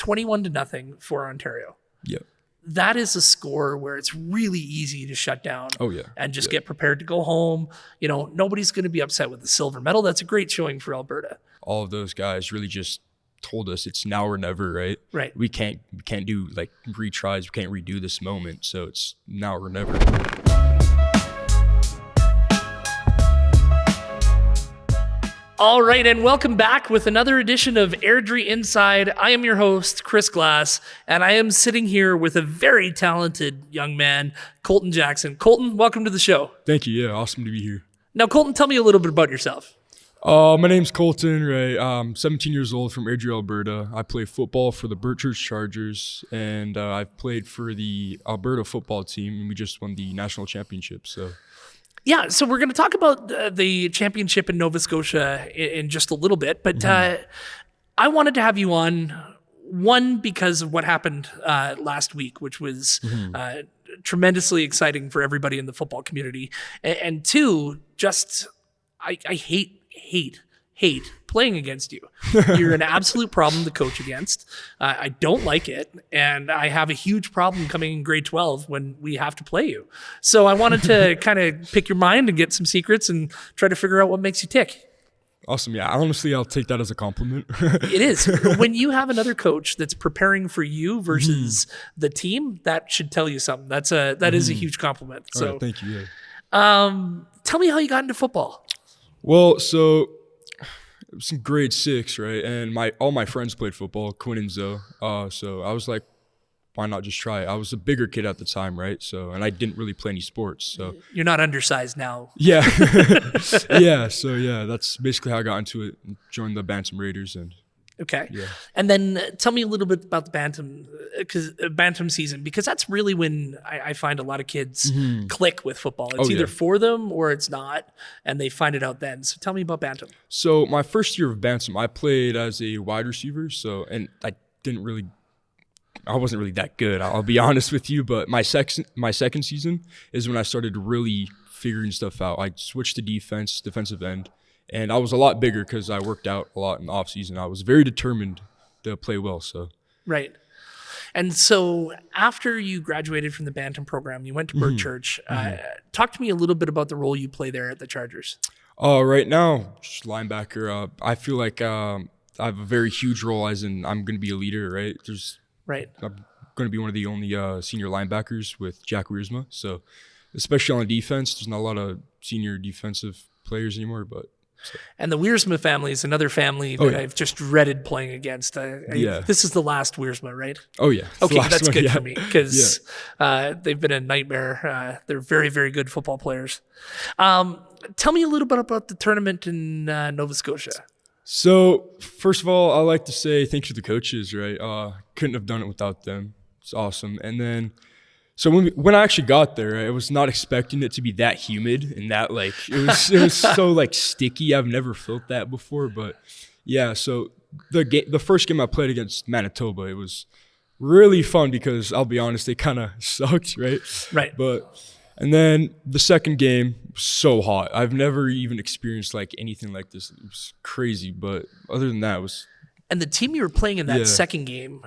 21-0 for Ontario. Yeah. That is a score where it's really easy to shut down and just Yeah. get prepared to go home. You know, nobody's going to be upset with the silver medal. That's a great showing for Alberta. All of those guys really just told us it's now or never, right? Right. We can't do like retries. We can't redo this moment. So it's now or never. All right, and welcome back with another edition of Airdrie Inside. I am your host, Chris Glass, and I am sitting here with a very talented young man, Colton Jackson. Colton, welcome to the show. Thank you. Yeah, awesome to be here. Now, Colton, tell me a little bit about yourself. My name's Colton, right? I'm 17 years old from Airdrie, Alberta. I play football for the Bert Church Chargers, and I've played for the Alberta football team, and we just won the national championship, so... Yeah, so we're going to talk about the championship in Nova Scotia in just a little bit, but I wanted to have you on, one, because of what happened last week, which was tremendously exciting for everybody in the football community, and two, just I hate playing against you. You're an absolute problem to coach against. I don't like it, and I have a huge problem coming in grade 12 when we have to play you. So I wanted to kind of pick your mind and get some secrets and try to figure out what makes you tick. Awesome. Yeah, honestly, I'll take that as a compliment. It is. When you have another coach that's preparing for you versus the team, that should tell you something. That is a huge compliment. So all right, thank you. Yeah. Tell me how you got into football. Well, so... it was in grade 6, right? And all my friends played football, Quinn and Zoe. So I was like, why not just try it? I was a bigger kid at the time, right? So, and I didn't really play any sports. So you're not undersized now. Yeah. Yeah. So yeah, that's basically how I got into it. Joined the Bantam Raiders and. Okay. Yeah. And then tell me a little bit about the Bantam season, because that's really when I find a lot of kids click with football. It's either for them or it's not, and they find it out then. So tell me about Bantam. So my first year of Bantam, I played as a wide receiver. So, and I wasn't really that good. I'll be honest with you, but my second season is when I started really figuring stuff out. I switched to defensive end. And I was a lot bigger because I worked out a lot in the off season. I was very determined to play well. So right. And so after you graduated from the Bantam program, you went to Bert Church. Talk to me a little bit about the role you play there at the Chargers. Right now, just linebacker. I feel like I have a very huge role, as in I'm going to be a leader, right? I'm going to be one of the only senior linebackers with Jack Wiersma. So especially on defense, there's not a lot of senior defensive players anymore, but... so. And the Wiersma family is another family that I've just dreaded playing against. This is the last Wiersma, right? Oh, yeah. Okay, that's good for me because they've been a nightmare. They're very, very good football players. Tell me a little bit about the tournament in Nova Scotia. So, first of all, I like to say thanks to the coaches, right? Couldn't have done it without them. It's awesome. And then... so when I actually got there, I was not expecting it to be that humid and that it was so like sticky. I've never felt that before, but yeah. So the first game I played against Manitoba, it was really fun because I'll be honest, they kind of sucked, right? Right. And then the second game was so hot. I've never even experienced like anything like this. It was crazy, but other than that, it was. And the team you were playing in that second game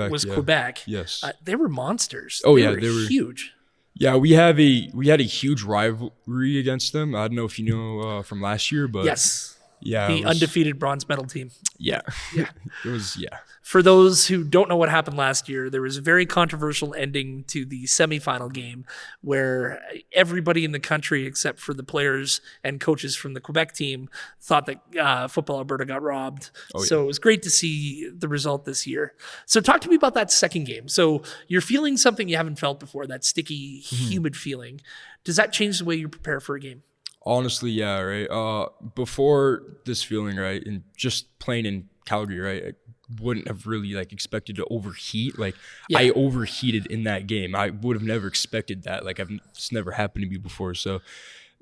was Quebec. Yes. They were monsters. Oh, they were huge. Yeah, we had a huge rivalry against them. I don't know if you know from last year, but yes. Yeah. The undefeated bronze medal team. Yeah. Yeah. It was, yeah. For those who don't know what happened last year, there was a very controversial ending to the semifinal game where everybody in the country, except for the players and coaches from the Quebec team, thought that Football Alberta got robbed. So it was great to see the result this year. So talk to me about that second game. So you're feeling something you haven't felt before, that sticky, humid feeling. Does that change the way you prepare for a game? Honestly, yeah, right. Before this feeling, right, and just playing in Calgary, right, wouldn't have really like expected to overheat. I overheated in that game. I would have never expected that. It's never happened to me before. So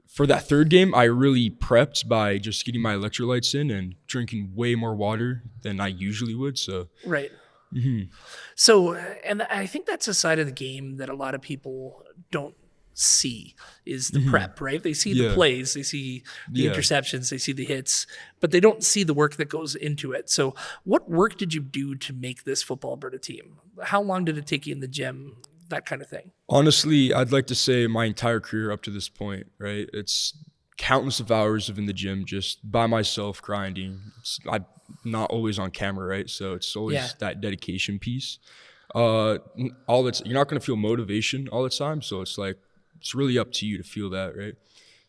for that third game, I really prepped by just getting my electrolytes in and drinking way more water than I usually would. So right. So, and I think that's a side of the game that a lot of people don't see is the prep, right? They see the plays, they see the interceptions, they see the hits, but they don't see the work that goes into it. So what work did you do to make this Football Alberta team? How long did it take you in the gym? That kind of thing. Honestly, I'd like to say my entire career up to this point, right? It's countless of hours of in the gym just by myself grinding. I'm not always on camera, right? So it's always that dedication piece. You're not going to feel motivation all the time. So it's like, it's really up to you to feel that, right?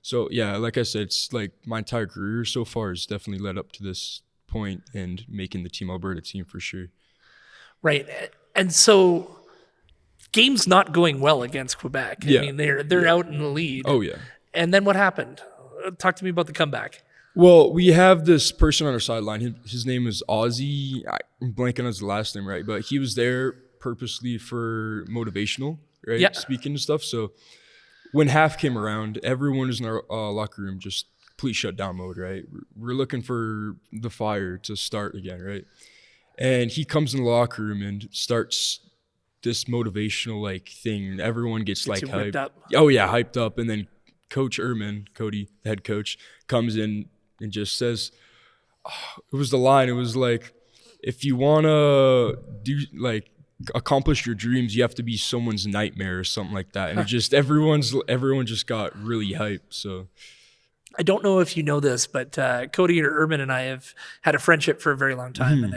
So yeah, like I said, it's like my entire career so far has definitely led up to this point and making the Team Alberta team for sure. Right. And so game's not going well against Quebec. I mean, they're out in the lead. Oh yeah. And then what happened? Talk to me about the comeback. Well, we have this person on our sideline. His name is Ozzy. I'm blanking on his last name, right? But he was there purposely for motivational, right? Yeah. Speaking and stuff. So when half came around, everyone was in our locker room just complete shutdown mode, right? We're looking for the fire to start again, right? And he comes in the locker room and starts this motivational like thing. Everyone gets like hyped up. Oh yeah, hyped up. And then Coach Ehrman, Cody, the head coach, comes in and just says, it was the line. It was like, if you want to do like accomplish your dreams, you have to be someone's nightmare or something like that. And it just everyone just got really hyped. So I don't know if you know this, but Cody Ehrman and I have had a friendship for a very long time. And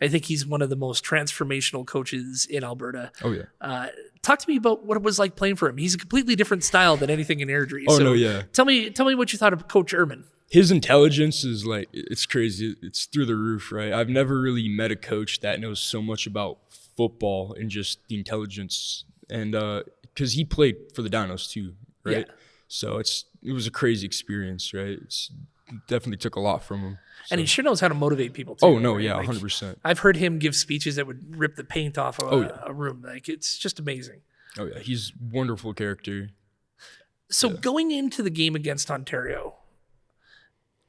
I think he's one of the most transformational coaches in Alberta. Oh yeah. Talk to me about what it was like playing for him. He's a completely different style than anything in Airdrie. Oh, no, yeah. Tell me what you thought of Coach Ehrman. His intelligence is like, it's crazy. It's through the roof, right? I've never really met a coach that knows so much about football and just the intelligence. And because he played for the Dinos too, right? Yeah. So it was a crazy experience, right? It's definitely took a lot from him. So. And he sure knows how to motivate people too. Oh, no, right? yeah, like, 100%. I've heard him give speeches that would rip the paint off of a room. Like, it's just amazing. Oh, yeah, he's a wonderful character. So going into the game against Ontario,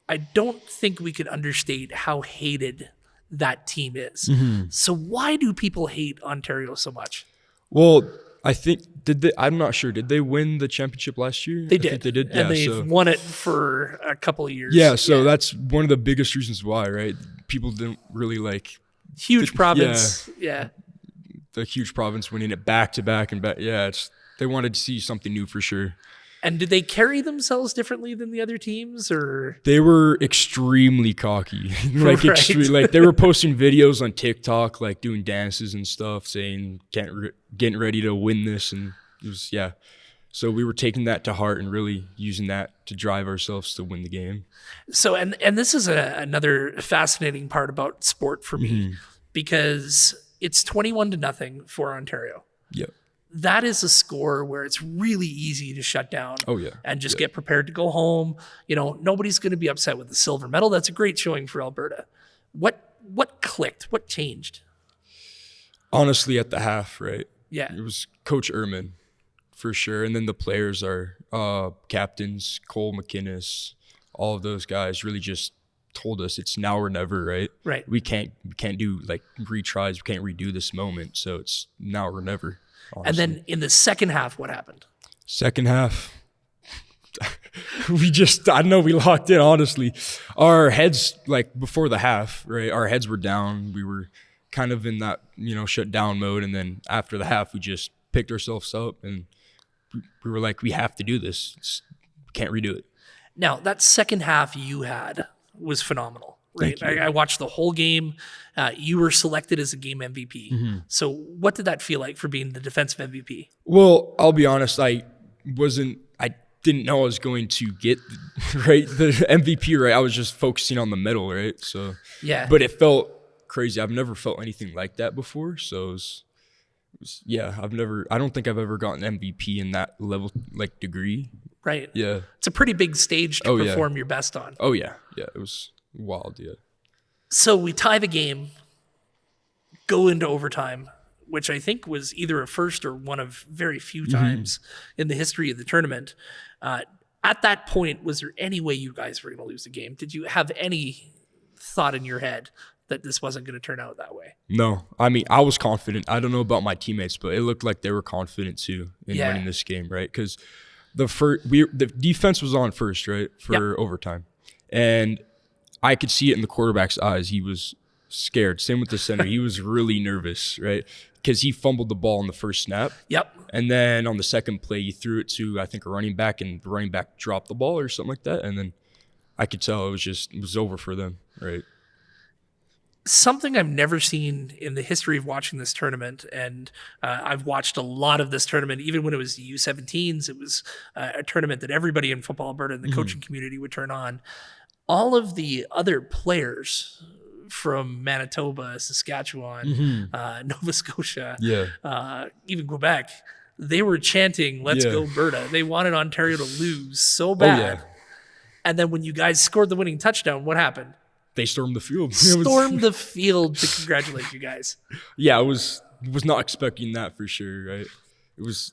I don't think we could understate how hated that team is. So why do people hate Ontario so much? Well, I think I'm not sure. Did they win the championship last year? They did. I think they did. And they've won it for a couple of years. Yeah, so that's one of the biggest reasons why, right? People didn't really like huge province. Yeah. The huge province winning it back to back and back. Yeah, they wanted to see something new for sure. And did they carry themselves differently than the other teams, or they were extremely cocky? Like right. Like they were posting videos on TikTok, like doing dances and stuff, saying getting ready to win this, and it was So we were taking that to heart and really using that to drive ourselves to win the game. So and this is another fascinating part about sport for me because it's 21-0 for Ontario. Yep. That is a score where it's really easy to shut down and just get prepared to go home. You know, nobody's going to be upset with the silver medal. That's a great showing for Alberta. What clicked? What changed? Honestly, at the half, right? Yeah. It was Coach Ehrman for sure. And then the players are captains, Cole McInnes, all of those guys really just told us it's now or never, right? Right. We can't do like retries. We can't redo this moment. So it's now or never. Honestly. And then in the second half, what happened? Second half, we locked in, honestly. Our heads, like before the half, right, our heads were down. We were kind of in that, shut down mode. And then after the half, we just picked ourselves up and we were like, we have to do this. We can't redo it. Now, that second half you had was phenomenal. Right. I watched the whole game. You were selected as a game MVP. So what did that feel like for being the defensive MVP? Well, I'll be honest. I didn't know I was going to get the MVP, right? I was just focusing on the medal, right? So, yeah. But it felt crazy. I've never felt anything like that before. So I don't think I've ever gotten MVP in that level, like degree. Right. Yeah. It's a pretty big stage to perform your best on. Oh yeah. Yeah. It was wild, yeah. So we tie the game, go into overtime, which I think was either a first or one of very few times in the history of the tournament. At that point, was there any way you guys were going to lose the game? Did you have any thought in your head that this wasn't going to turn out that way? No, I mean, I was confident. I don't know about my teammates, but it looked like they were confident too in winning this game, right? Because the defense was on first, right, for overtime, and I could see it in the quarterback's eyes. He was scared. Same with the center. He was really nervous, right? Because he fumbled the ball on the first snap. Yep. And then on the second play, he threw it to, I think, a running back, and the running back dropped the ball or something like that. And then I could tell it was over for them, right? Something I've never seen in the history of watching this tournament, and I've watched a lot of this tournament, even when it was the U17s, it was a tournament that everybody in Football Alberta and the coaching community would turn on. All of the other players from Manitoba, Saskatchewan, Nova Scotia, even Quebec, they were chanting, "Let's go, Alberta." They wanted Ontario to lose so bad. And then when you guys scored the winning touchdown, what happened? They stormed the field. Stormed the field to congratulate you guys. Yeah, I was not expecting that for sure, right? It was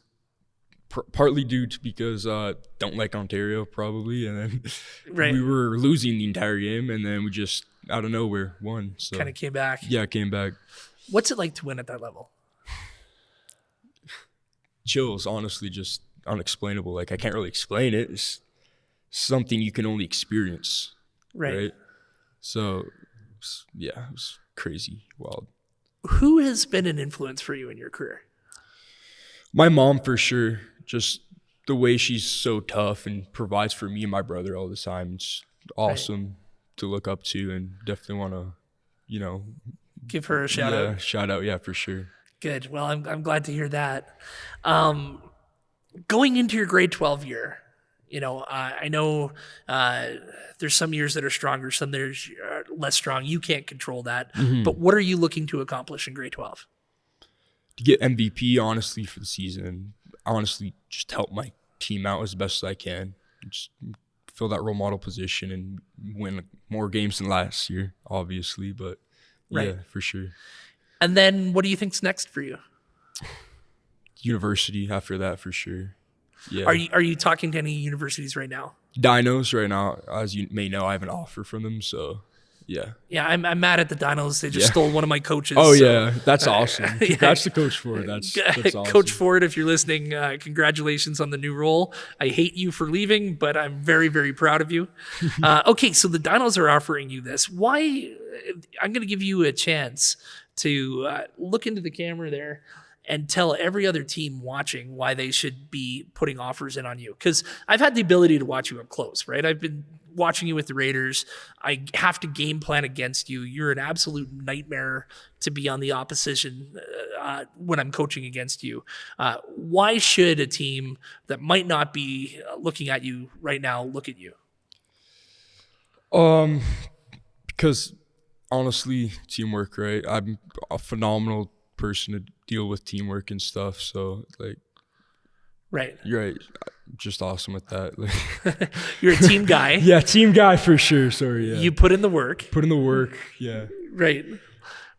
partly due to because don't like Ontario probably, and then we were losing the entire game, and then we just out of nowhere won. So kind of came back. Yeah, came back. What's it like to win at that level? Chills, honestly, just unexplainable. Like, I can't really explain it. It's something you can only experience, right? So, yeah, it was crazy, wild. Who has been an influence for you in your career? My mom, for sure. Just the way she's so tough and provides for me and my brother all the time. It's awesome to look up to, and definitely want to, give her a shout out. Yeah, shout out, yeah, for sure. Good. Well, I'm glad to hear that. Going into your grade 12 year, I know there's some years that are stronger, some that are less strong. You can't control that. But what are you looking to accomplish in grade 12? To get MVP, honestly, for the season. Honestly, just help my team out as best as I can. Just fill that role model position and win more games than last year, obviously. But yeah, for sure. And then what do you think's next for you? University after that, for sure. Yeah. Are you talking to any universities right now? Dinos right now, as you may know, I have an offer from them, so yeah. Yeah, I'm mad at the Dinos. They just stole one of my coaches. Oh, yeah. That's awesome. That's the Coach Ford. That's awesome. Coach Ford, if you're listening, congratulations on the new role. I hate you for leaving, but I'm very, very proud of you. Okay, so the Dinos are offering you this. Why? I'm going to give you a chance to look into the camera there and tell every other team watching why they should be putting offers in on you. Because I've had the ability to watch you up close, right? I've been watching you with the Raiders. I have to game plan against you. You're an absolute nightmare to be on the opposition when I'm coaching against you. Why should a team that might not be looking at you right now look at you? Because honestly, teamwork, right? I'm a phenomenal person to deal with teamwork and stuff. So, like, you're right. Just awesome with that. You're a team guy. Yeah, team guy for sure. Sorry. Yeah. You put in the work. Yeah. Right.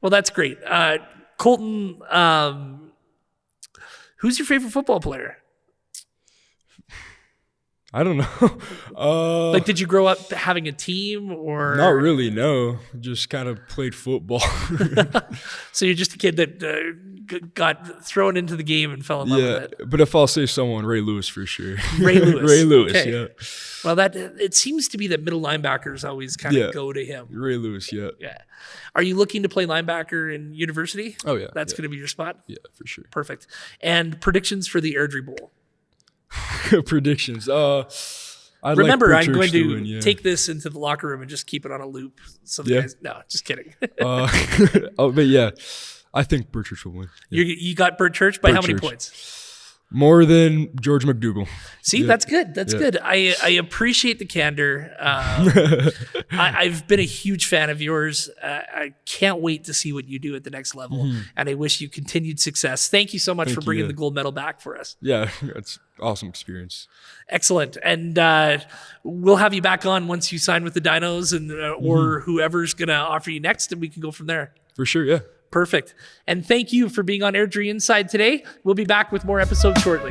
Well, that's great. Colton, who's your favorite football player? I don't know. Like, did you grow up having a team or? Not really, no. Just kind of played football. So you're just a kid that got thrown into the game and fell in love with it. But if I'll say someone, Ray Lewis for sure. Ray Lewis. Ray Lewis, okay. Yeah. Well, it seems to be that middle linebackers always kind of go to him. Ray Lewis, yeah. Yeah. Are you looking to play linebacker in university? Oh, yeah. That's going to be your spot? Yeah, for sure. Perfect. And predictions for the Airdrie Bowl? Predictions. Remember, I'm going to take this into the locker room and just keep it on a loop. So the guys, no, just kidding. But yeah, I think Bert Church will win. Yeah. You got Bert Church by how many points? More than George McDougall. See, that's good. That's good. I appreciate the candor. I've been a huge fan of yours. I can't wait to see what you do at the next level. And I wish you continued success. Thank you so much for bringing the gold medal back for us. Yeah, it's awesome experience. Excellent. And we'll have you back on once you sign with the Dinos and or whoever's going to offer you next, and we can go from there. For sure, yeah. Perfect. And thank you for being on Airdrie Inside today. We'll be back with more episodes shortly.